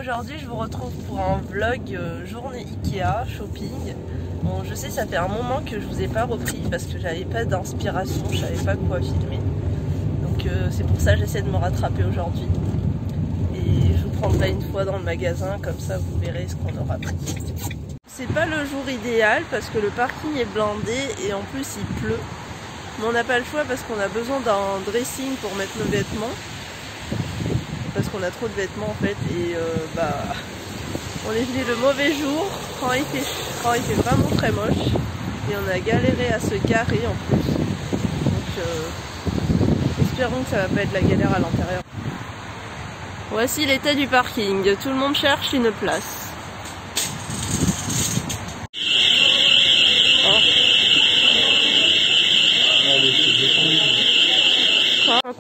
aujourd'hui je vous retrouve pour un vlog journée Ikea, shopping. Bon, je sais, ça fait un moment que je vous ai pas repris parce que j'avais pas d'inspiration, je savais pas quoi filmer. Donc c'est pour ça que j'essaie de me rattraper aujourd'hui. Et je vous prendrai une fois dans le magasin, comme ça vous verrez ce qu'on aura pris. C'est pas le jour idéal parce que le parking est blindé et en plus il pleut. Mais on n'a pas le choix parce qu'on a besoin d'un dressing pour mettre nos vêtements. Parce qu'on a trop de vêtements en fait et on est venu le mauvais jour quand il fait vraiment très moche et on a galéré à se garer en plus. Donc espérons que ça va pas être la galère à l'intérieur. Voici l'état du parking, tout le monde cherche une place.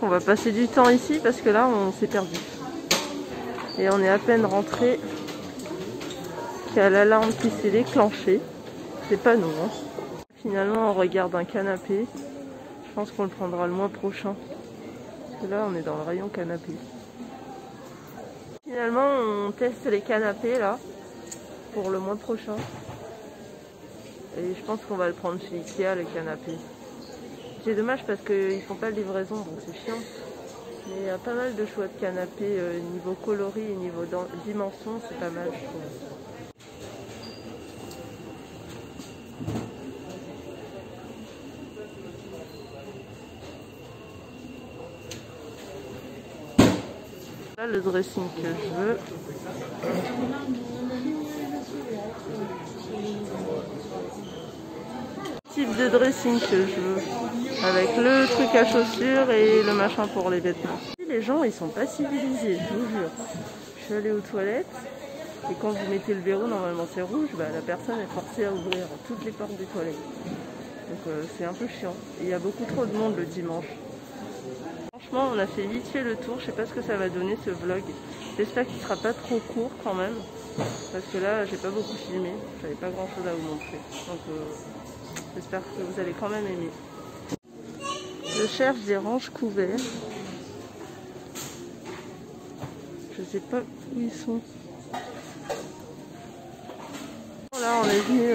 On va passer du temps ici parce que là on s'est perdu et on est à peine rentré qu'il y a l'alarme qui s'est déclenchée. C'est pas nous hein. Finalement on regarde un canapé, je pense qu'on le prendra le mois prochain parce que là on est dans le rayon canapé. Finalement on teste les canapés là pour le mois prochain et je pense qu'on va le prendre chez Ikea le canapé. C'est dommage parce qu'ils font pas de livraison donc c'est chiant. Mais il y a pas mal de choix de canapés niveau coloris et niveau dimension, c'est pas mal je trouve. Là le dressing que je veux. Type de dressing que je veux. Avec le truc à chaussures et le machin pour les vêtements. Les gens ils sont pas civilisés, je vous jure. Je suis allée aux toilettes et quand vous mettez le verrou, normalement c'est rouge, la personne est forcée à ouvrir toutes les portes des toilettes. Donc c'est un peu chiant. Et il y a beaucoup trop de monde le dimanche. Franchement on a fait vite fait le tour, je sais pas ce que ça va donner ce vlog. J'espère qu'il sera pas trop court quand même. Parce que là j'ai pas beaucoup filmé, j'avais pas grand chose à vous montrer. Donc j'espère que vous allez quand même aimer. Je cherche des ranges couverts. Je sais pas où ils sont. Là on est venu,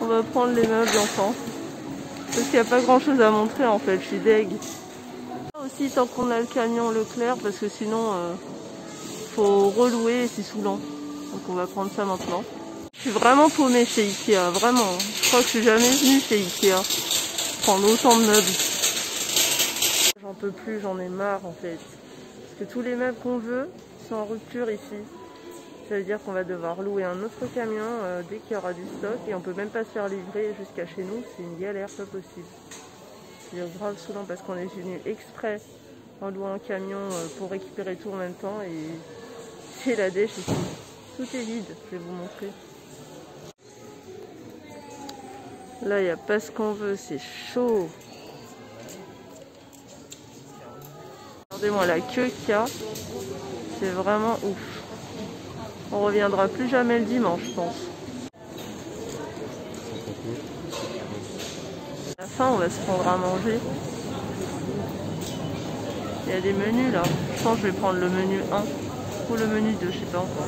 on va prendre les meubles enfants. Parce qu'il n'y a pas grand chose à montrer en fait, je suis deg. Aussi tant qu'on a le camion Leclerc parce que sinon faut relouer et c'est saoulant. Donc on va prendre ça maintenant. Je suis vraiment paumée chez Ikea, vraiment. Je crois que je suis jamais venue chez Ikea prendre autant de meubles. J'en peux plus, j'en ai marre en fait. Parce que tous les meubles qu'on veut sont en rupture ici. Ça veut dire qu'on va devoir louer un autre camion dès qu'il y aura du stock et on peut même pas se faire livrer jusqu'à chez nous, c'est une galère pas possible. C'est grave saoulant parce qu'on est venu exprès en louant un camion pour récupérer tout en même temps et c'est la dèche ici. Tout est vide, je vais vous montrer. Là il n'y a pas ce qu'on veut, c'est chaud. Regardez-moi la queue qu'il y a, c'est vraiment ouf. On reviendra plus jamais le dimanche, je pense. À la fin, on va se prendre à manger. Il y a des menus là. Je pense que je vais prendre le menu 1 ou le menu 2, je sais pas encore.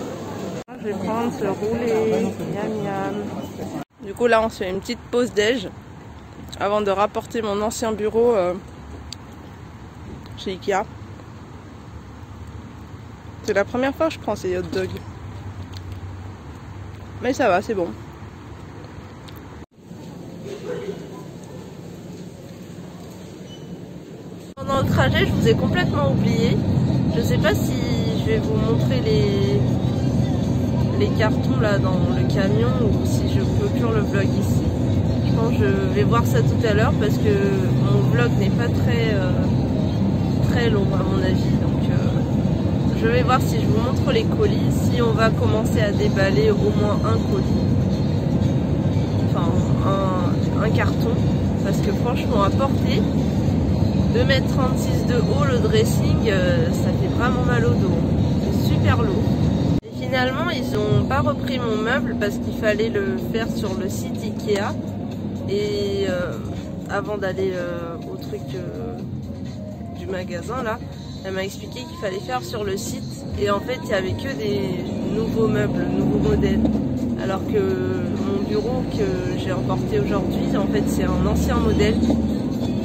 Je vais prendre ce roulé. Miam miam. Du coup, là, on se fait une petite pause déj avant de rapporter mon ancien bureau chez Ikea. C'est la première fois que je prends ces hot dogs. Mais ça va, c'est bon. Pendant le trajet, je vous ai complètement oublié. Je sais pas si je vais vous montrer les cartons là dans le camion ou si je clôture le vlog ici. Je pense que je vais voir ça tout à l'heure parce que mon vlog n'est pas très long à mon avis. Donc je vais voir si je vous montre les colis, si on va commencer à déballer au moins un colis. Enfin un carton. Parce que franchement à porter 2,36 m de haut le dressing, ça fait vraiment mal au dos. C'est super lourd. Et finalement ils n'ont pas repris mon meuble parce qu'il fallait le faire sur le site Ikea. Et avant d'aller au truc du magasin là, Elle m'a expliqué qu'il fallait faire sur le site et en fait il n'y avait que des nouveaux meubles, nouveaux modèles. Alors que mon bureau que j'ai emporté aujourd'hui, en fait c'est un ancien modèle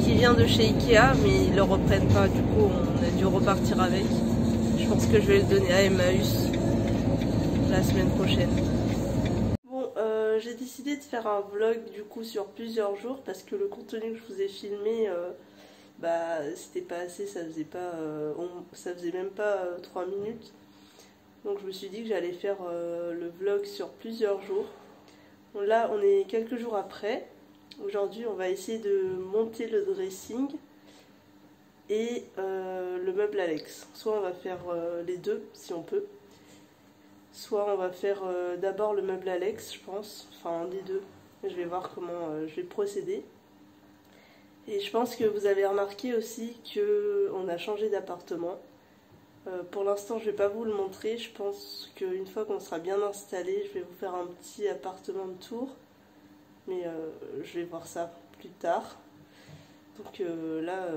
qui vient de chez Ikea mais ils le reprennent pas, du coup on a dû repartir avec. Je pense que je vais le donner à Emmaüs la semaine prochaine. Bon, j'ai décidé de faire un vlog du coup sur plusieurs jours parce que le contenu que je vous ai filmé, bah c'était pas assez, ça faisait même pas 3 minutes. Donc je me suis dit que j'allais faire le vlog sur plusieurs jours. Bon, là on est quelques jours après. Aujourd'hui on va essayer de monter le dressing et le meuble Alex. Soit on va faire les deux si on peut. Soit on va faire d'abord le meuble Alex, je pense, enfin un des deux. Je vais voir comment je vais procéder. Et je pense que vous avez remarqué aussi qu'on a changé d'appartement. Pour l'instant je ne vais pas vous le montrer, je pense qu'une fois qu'on sera bien installé, je vais vous faire un petit appartement de tour. Mais je vais voir ça plus tard. Donc là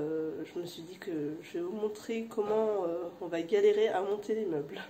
je me suis dit que je vais vous montrer comment on va galérer à monter les meubles.